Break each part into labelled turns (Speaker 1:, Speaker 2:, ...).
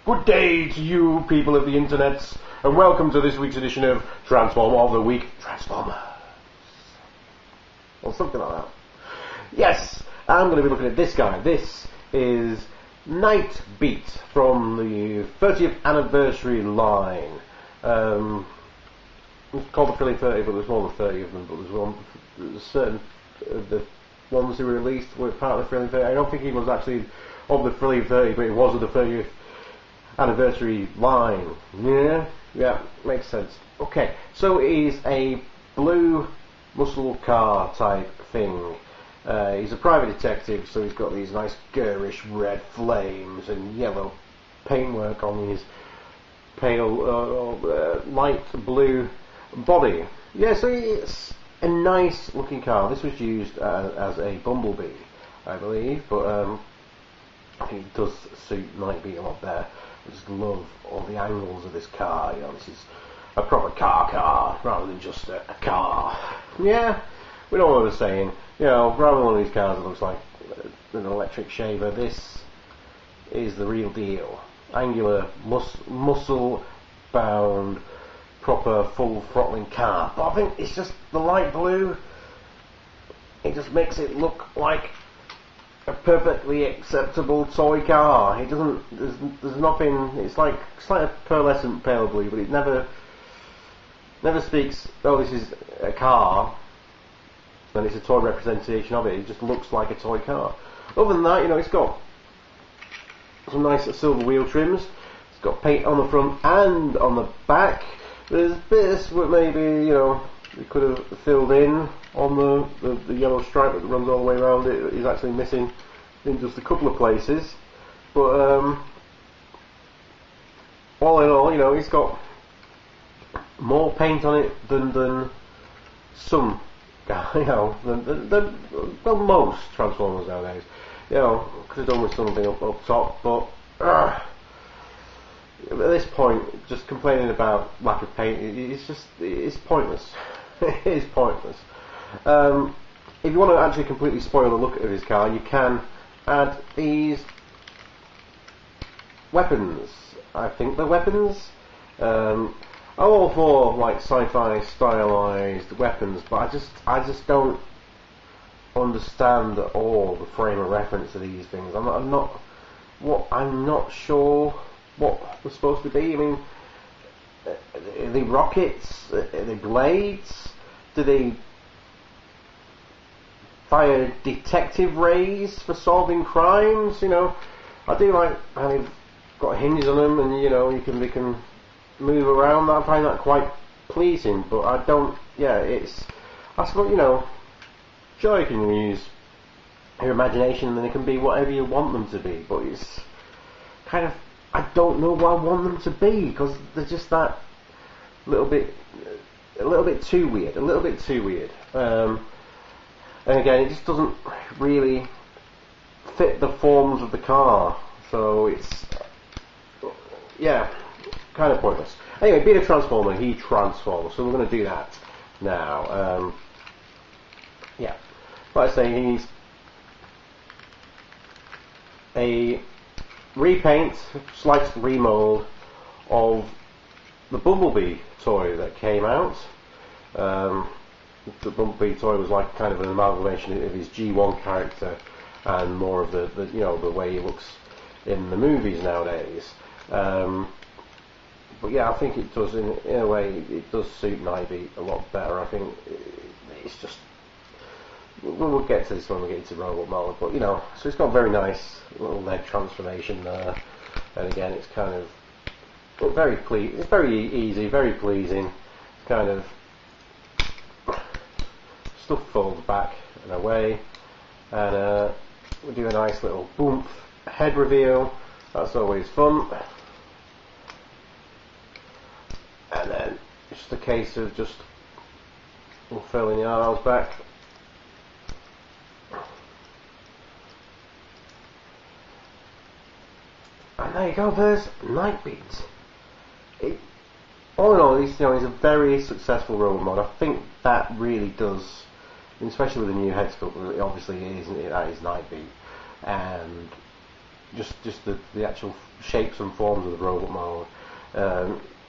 Speaker 1: Good day to you people of the internet, and welcome to this week's edition of Transformer of the Week, Transformers. Or something like that. Yes, I'm going to be looking at this guy. This is Nightbeat from the 30th anniversary line. It's called the Thrilling 30, but there's more than 30 of them, but there's certain of the ones who were released were part of the Thrilling 30. I don't think he was actually of the Thrilling 30, but it was of the 30th anniversary line. Yeah, makes sense. Okay, so it is a blue muscle car type thing. He's a private detective, so he's got these nice garish red flames and yellow paintwork on his pale light blue body. Yeah, so it's a nice looking car. This was used as a Bumblebee, I believe, but I think it does suit Nightbeat a lot better. I just love all the angles of this car. You know, this is a proper car rather than just a car. Yeah, we know what I was saying. You know, rather than one of these cars that looks like an electric shaver, this is the real deal. Angular, muscle-bound, proper full throttling car. But I think it's just the light blue. It just makes it look like a perfectly acceptable toy car. It doesn't. There's nothing. It's like a pearlescent pale blue, but it never speaks. Oh, this is a car, and it's a toy representation of it. It just looks like a toy car. Other than that, you know, it's got some nice silver wheel trims. It's got paint on the front and on the back. There's bits that maybe, you know, we could have filled in on the yellow stripe that runs all the way around it. Is actually missing in just a couple of places, but all in all, you know, it's got more paint on it than some, you know, than most Transformers nowadays. You know, could have done with something up top, but at this point, just complaining about lack of paint, it's pointless. It is pointless. If you want to actually completely spoil the look of his car, you can add these weapons. I think they're weapons. I'm all for like sci-fi stylized weapons, but I just don't understand at all the frame of reference of these things. I'm not sure what they're supposed to be. I mean, are they rockets? Are they blades? Do they fire detective rays for solving crimes? You know, I do like how they've got hinges on them, and you know, they can move around. I find that quite pleasing, but I don't. Yeah, I suppose, you know, sure, you can use your imagination, and then it can be whatever you want them to be. But it's kind of, I don't know what I want them to be, because they're just that a little bit too weird. And again, it just doesn't really fit the forms of the car, so it's, yeah, kind of pointless. Anyway, being a Transformer, he transforms, so we're going to do that now. Yeah, like I say, he's a repaint, slight remold of the Bumblebee toy that came out. The Bumblebee toy was like kind of an amalgamation of his G1 character and more of the you know, the way he looks in the movies nowadays. But yeah, I think it does, in a way, it does suit Nightbeat a lot better. I think it's just, we'll get to this when we get into robot mode, but you know, so it's got a very nice little leg transformation there, and again, it's kind of it's very easy, very pleasing. Kind of stuff folds back and away, and we do a nice little boom head reveal. That's always fun. And then it's just a case of just filling the arms back. And there you go, there's Nightbeat. All in all, he's a very successful robot mod. I think that really does, especially with the new head sculpt, it obviously is, that is Nightbeat. And just the actual shapes and forms of the robot model.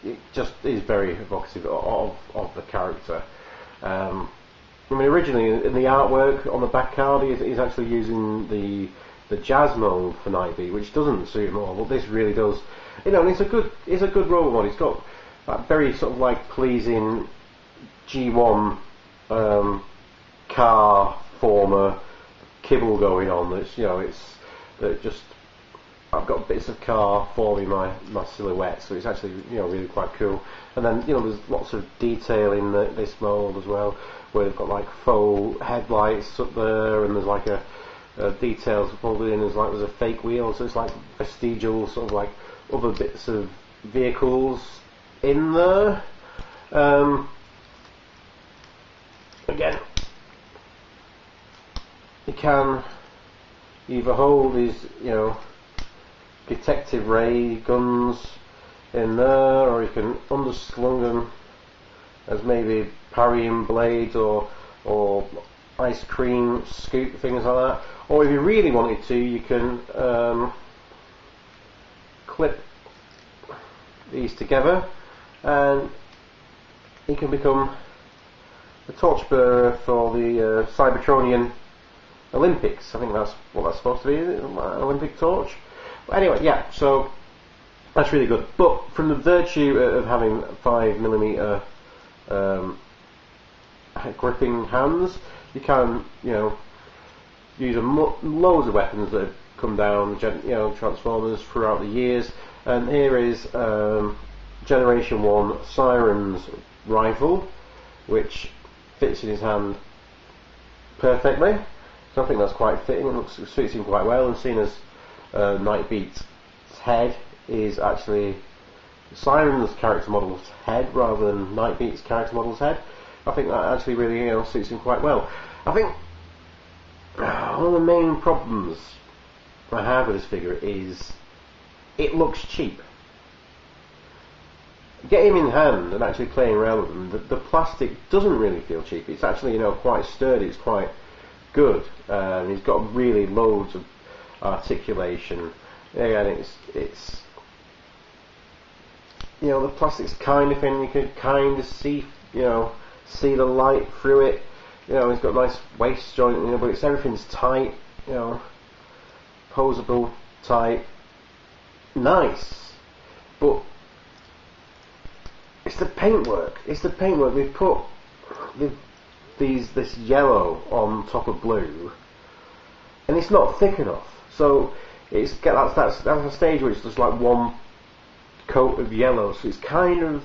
Speaker 1: It just is very evocative of the character. I mean, originally in the artwork on the back card, he's actually using the jazz mode for Nightbeat, which doesn't suit him all, but this really does. You know, and it's a good robot mod. It's got that very sort of like pleasing G1 car former kibble going on. That's, you know, it's that just I've got bits of car forming my silhouette, so it's actually, you know, really quite cool. And then, you know, there's lots of detail in this mould as well, where they've got like faux headlights up there, and there's like a details folded in. There's a fake wheel, so it's like vestigial sort of like other bits of vehicles in there. Again, you can either hold these, you know, detective ray guns in there, or you can underslung them as maybe parrying blades or ice cream scoop, things like that. Or if you really wanted to, you can clip these together, and he can become the torchbearer for the Cybertronian Olympics. I think that's what that's supposed to be, isn't it? An Olympic torch. But anyway, yeah, so that's really good. But from the virtue of having 5mm gripping hands, you can, you know, use loads of weapons that have come down, you know, Transformers throughout the years. And here is Generation One Siren's rifle, which fits in his hand perfectly. So I think that's quite fitting. It suits him quite well. And seeing as Nightbeat's head is actually Siren's character model's head rather than Nightbeat's character model's head, I think that actually really, you know, suits him quite well. I think one of the main problems I have with this figure is it looks cheap. Get him in hand and actually playing around with him, the plastic doesn't really feel cheap. It's actually, you know, quite sturdy. It's quite good. He's got really loads of articulation. Again, it's you know, the plastic's kind of thin. You can kind of see, you know, see the light through it. You know, he's got a nice waist joint, you know, but everything's tight. You know, posable, tight, nice. But it's the paintwork. It's the paintwork. They've put this yellow on top of blue, and it's not thick enough. So that's a stage where it's just like one coat of yellow. So it's kind of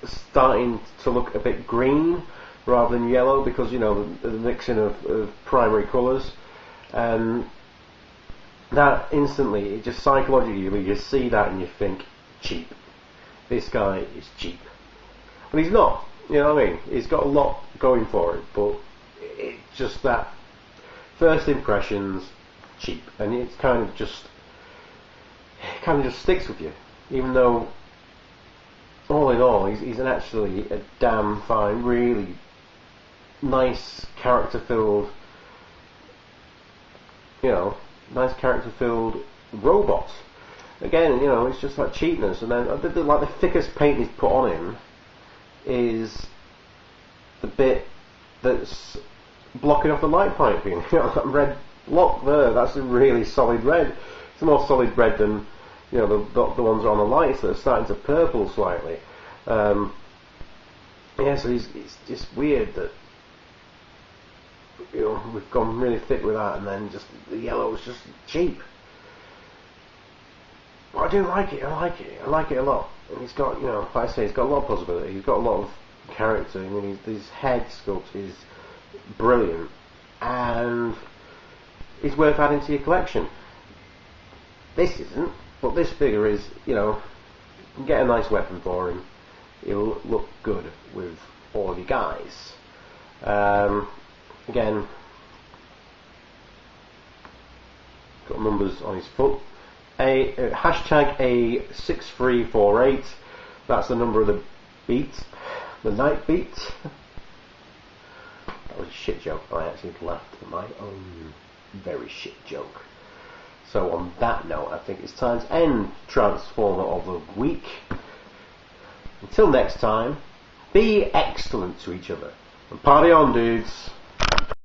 Speaker 1: starting to look a bit green rather than yellow, because, you know, the mixing of primary colours, and that instantly, it just psychologically, you see that and you think, cheap. This guy is cheap. But he's not, you know what I mean? He's got a lot going for it, but it's just that first impressions, cheap. And it's kind of just sticks with you, even though all in all, he's actually a damn fine, really nice character-filled, you know, nice character-filled robot. Again, you know, it's just like cheapness. And then like the thickest paint he's put on him is the bit that's blocking off the light piping. You know, that red block there, that's a really solid red. It's a more solid red than, you know, the ones on the lights that are starting to purple slightly. Yeah, so it's just weird that, you know, we've gone really thick with that, and then just the yellow is just cheap. But I do like it. I like it a lot. And he's got, you know, like I say, he's got a lot of possibility. He's got a lot of character. I mean, his head sculpt is brilliant, and it's worth adding to your collection. This isn't, but this figure is, you know, you can get a nice weapon for him. He'll look good with all of you guys. Again, got numbers on his foot. Hashtag A6348. That's the number of the beat, the Nightbeat. That was a shit joke. I actually laughed at my own very shit joke. So on that note, I think it's time to end Transformer of the Week. Until next time, be excellent to each other. And party on, dudes.